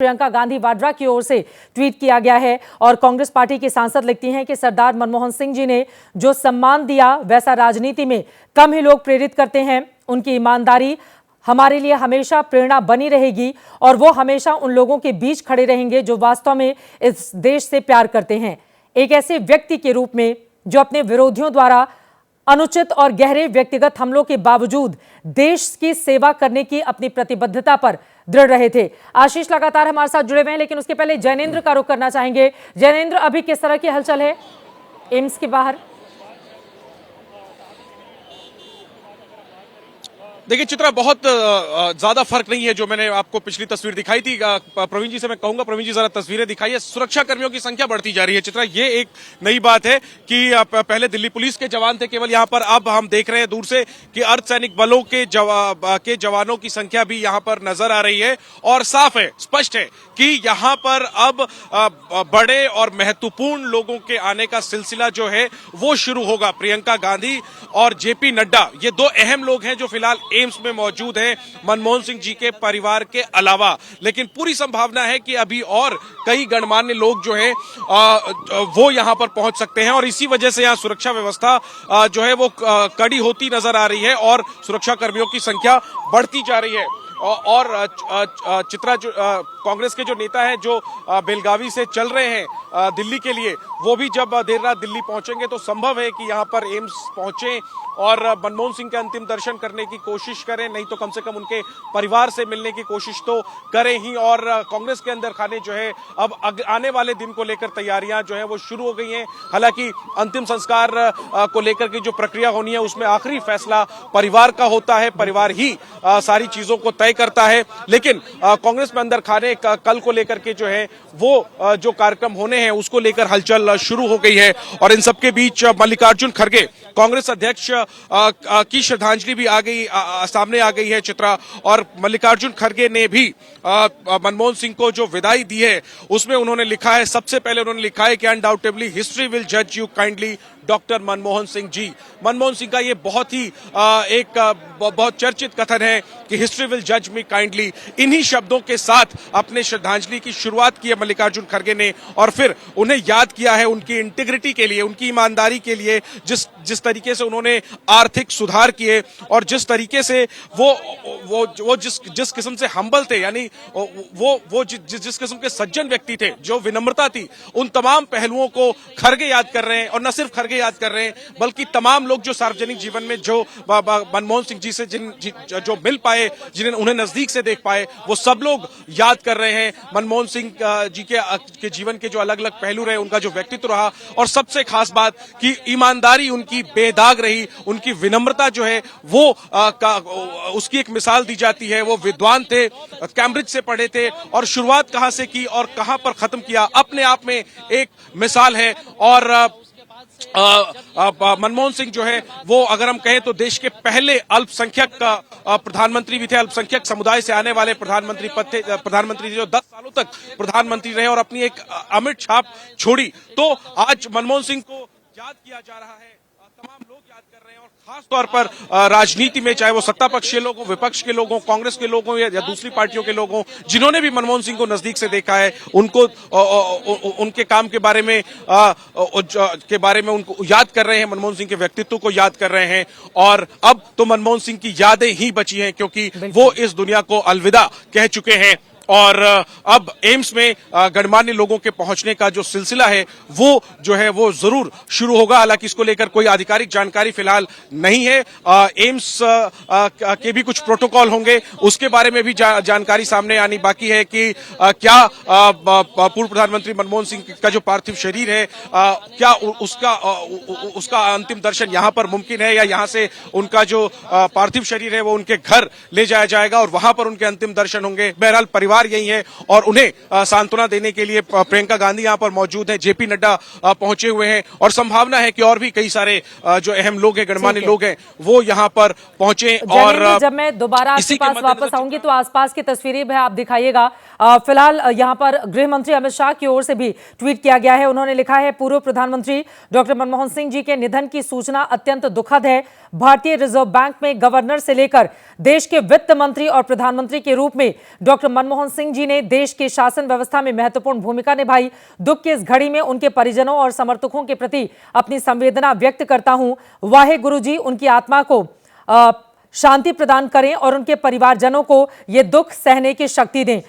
प्रियंका गांधी वाड्रा की ओर से ट्वीट किया गया है और कांग्रेस पार्टी की सांसद लिखती हैं कि सरदार मनमोहन सिंह जी ने जो सम्मान दिया वैसा राजनीति में कम ही लोग प्रेरित करते हैं। उनकी ईमानदारी हमारे लिए हमेशा प्रेरणा बनी रहेगी और वो हमेशा उन लोगों के बीच खड़े रहेंगे जो वास्तव में इस देश से प्यार करते हैं। एक ऐसे व्यक्ति के रूप में जो अपने विरोधियों द्वारा अनुचित और गहरे व्यक्तिगत हमलों के बावजूद देश की सेवा करने की अपनी प्रतिबद्धता पर दृढ़ रहे थे। आशीष लगातार हमारे साथ जुड़े हुए हैं, लेकिन उसके पहले जैनेंद्र का रुख करना चाहेंगे। जैनेंद्र, अभी किस तरह की हलचल है एम्स के बाहर? देखिए चित्रा, बहुत ज्यादा फर्क नहीं है जो मैंने आपको पिछली तस्वीर दिखाई थी। प्रवीण जी से मैं कहूंगा, प्रवीण जी जरा तस्वीरें दिखाइए। सुरक्षा कर्मियों की संख्या बढ़ती जा रही है। चित्रा, ये एक नई बात है कि पहले दिल्ली पुलिस के जवान थे केवल यहाँ पर, अब हम देख रहे हैं दूर से कि अर्धसैनिक बलों के जवानों की संख्या भी यहाँ पर नजर आ रही है। और साफ है, स्पष्ट है कि यहाँ पर अब बड़े और महत्वपूर्ण लोगों के आने का सिलसिला जो है वो शुरू होगा। प्रियंका गांधी और जेपी नड्डा, ये दो अहम लोग हैं जो फिलहाल एम्स में मौजूद हैं, मनमोहन सिंह जी के परिवार के अलावा। लेकिन पूरी संभावना है कि अभी और कई गणमान्य लोग जो हैं वो यहां पर पहुंच सकते हैं और इसी वजह से यहां सुरक्षा व्यवस्था जो है वो कड़ी होती नजर आ रही है और सुरक्षा कर्मियों की संख्या बढ़ती जा रही है। और चित्रा, जो कांग्रेस के जो नेता हैं जो बेलगावी से चल रहे हैं दिल्ली के लिए, वो भी जब देर रात दिल्ली पहुंचेंगे तो संभव है कि यहां पर एम्स पहुंचे और मनमोहन सिंह के अंतिम दर्शन करने की कोशिश करें, नहीं तो कम से कम उनके परिवार से मिलने की कोशिश तो करें ही। और कांग्रेस के अंदर खाने जो है अब आने वाले दिन को लेकर तैयारियां जो है वो शुरू हो गई हैं। हालांकि अंतिम संस्कार को लेकर की जो प्रक्रिया होनी है उसमें आखिरी फैसला परिवार का होता है, परिवार ही सारी चीजों को तय करता है। लेकिन कांग्रेस में अंदर खाने कल को लेकर के जो है वो जो कार्यक्रम होने हैं उसको लेकर हलचल शुरू हो गई है। और इन सबके बीच मल्लिकार्जुन खड़गे, कांग्रेस अध्यक्ष की श्रद्धांजलि भी सामने आ गई है चित्रा। और मल्लिकार्जुन खड़गे ने भी मनमोहन सिंह को जो विदाई दी है उसमें उन्होंने लिखा है, सबसे पहले उन्होंने लिखा है कि अनडाउटेबली हिस्ट्री विल जज you kindly doctor Manmohan Singh ji. Manmohan Singh का ये बहुत ही बहुत चर्चित कथन है कि हिस्ट्री विल जज मी काइंडली। इन्हीं शब्दों के साथ अपने श्रद्धांजलि की शुरुआत की है मल्लिकार्जुन खड़गे ने और फिर उन्हें याद किया है उनकी इंटीग्रिटी के लिए, उनकी ईमानदारी के लिए, जिस तरीके से उन्होंने आर्थिक सुधार किए और जिस तरीके से वो जिस किस्म से हम्बल थे, यानी वो जिस किस्म के सज्जन व्यक्ति थे, जो विनम्रता थी, उन तमाम पहलुओं को खड़गे याद कर रहे हैं। और न सिर्फ खड़गे याद कर रहे हैं बल्कि तमाम लोग जो सार्वजनिक जीवन में जो मनमोहन सिंह जी से जो मिल पाए, जिन्हें उन्हें नजदीक से देख पाए, वो सब लोग याद कर रहे हैं मनमोहन सिंह जी के जीवन के जो अलग अलग पहलू रहे, उनका जो व्यक्तित्व रहा। और सबसे खास बात कि ईमानदारी उनकी बेदाग रही, उनकी विनम्रता जो है वो उसकी एक मिसाल दी जाती है। वो विद्वान थे, कैम्ब्रिज से पढ़े थे और शुरुआत कहां से की और कहां पर खत्म किया, अपने आप में एक मिसाल है। और मनमोहन सिंह जो है वो, अगर हम कहें तो देश के पहले अल्पसंख्यक प्रधानमंत्री भी थे, अल्पसंख्यक समुदाय से आने वाले प्रधानमंत्री जो 10 सालों तक प्रधानमंत्री रहे और अपनी एक अमिट छाप छोड़ी। तो आज मनमोहन सिंह को याद किया जा रहा है, तमाम लोग याद कर रहे हैं। और खास तौर पर राजनीति में, चाहे वो सत्ता पक्ष के लोग हों, विपक्ष के लोग हों, कांग्रेस के लोग हों या दूसरी पार्टियों के लोग हों, जिन्होंने भी मनमोहन सिंह को नजदीक से देखा है, उनको उनके काम के बारे में उनको याद कर रहे हैं, मनमोहन सिंह के व्यक्तित्व को याद कर रहे हैं। और अब तो मनमोहन सिंह की यादें ही बची हैं क्योंकि वो इस दुनिया को अलविदा कह चुके हैं। और अब एम्स में गणमान्य लोगों के पहुंचने का जो सिलसिला है वो जो है वो जरूर शुरू होगा। हालांकि इसको लेकर कोई आधिकारिक जानकारी फिलहाल नहीं है। एम्स के भी कुछ प्रोटोकॉल होंगे, उसके बारे में भी जानकारी सामने आनी बाकी है कि क्या पूर्व प्रधानमंत्री मनमोहन सिंह का जो पार्थिव शरीर है, क्या उसका अंतिम दर्शन यहां पर मुमकिन है या यहां से उनका जो पार्थिव शरीर है वो उनके घर ले जाया जाएगा और वहां पर उनके अंतिम दर्शन होंगे। बहरहाल परिवार यही है और उन्हें सांत्वना देने के लिए प्रियंका गांधी यहां पर मौजूद है, जेपी नड्डा पहुंचे हुए हैं और संभावना है कि और भी कई सारे जो अहम लोग हैं, गणमान्य लोग हैं, वो यहां पर पहुंचे। और जब मैं दोबारा आपके पास वापस आऊंगी तो आसपास की तस्वीरें भी आप दिखाइएगा। फिलहाल यहां पर गृह मंत्री अमित शाह की ओर से भी ट्वीट किया गया है। उन्होंने लिखा है, पूर्व प्रधानमंत्री डॉक्टर मनमोहन सिंह जी के निधन की सूचना अत्यंत दुखद है। भारतीय रिजर्व बैंक में गवर्नर से लेकर देश के वित्त मंत्री और प्रधानमंत्री के रूप में डॉक्टर मनमोहन मनमोहन सिंह जी ने देश के शासन व्यवस्था में महत्वपूर्ण भूमिका निभाई। दुख की इस घड़ी में उनके परिजनों और समर्थकों के प्रति अपनी संवेदना व्यक्त करता हूं। वाहे गुरु जी उनकी आत्मा को शांति प्रदान करें और उनके परिवारजनों को ये दुख सहने की शक्ति दें।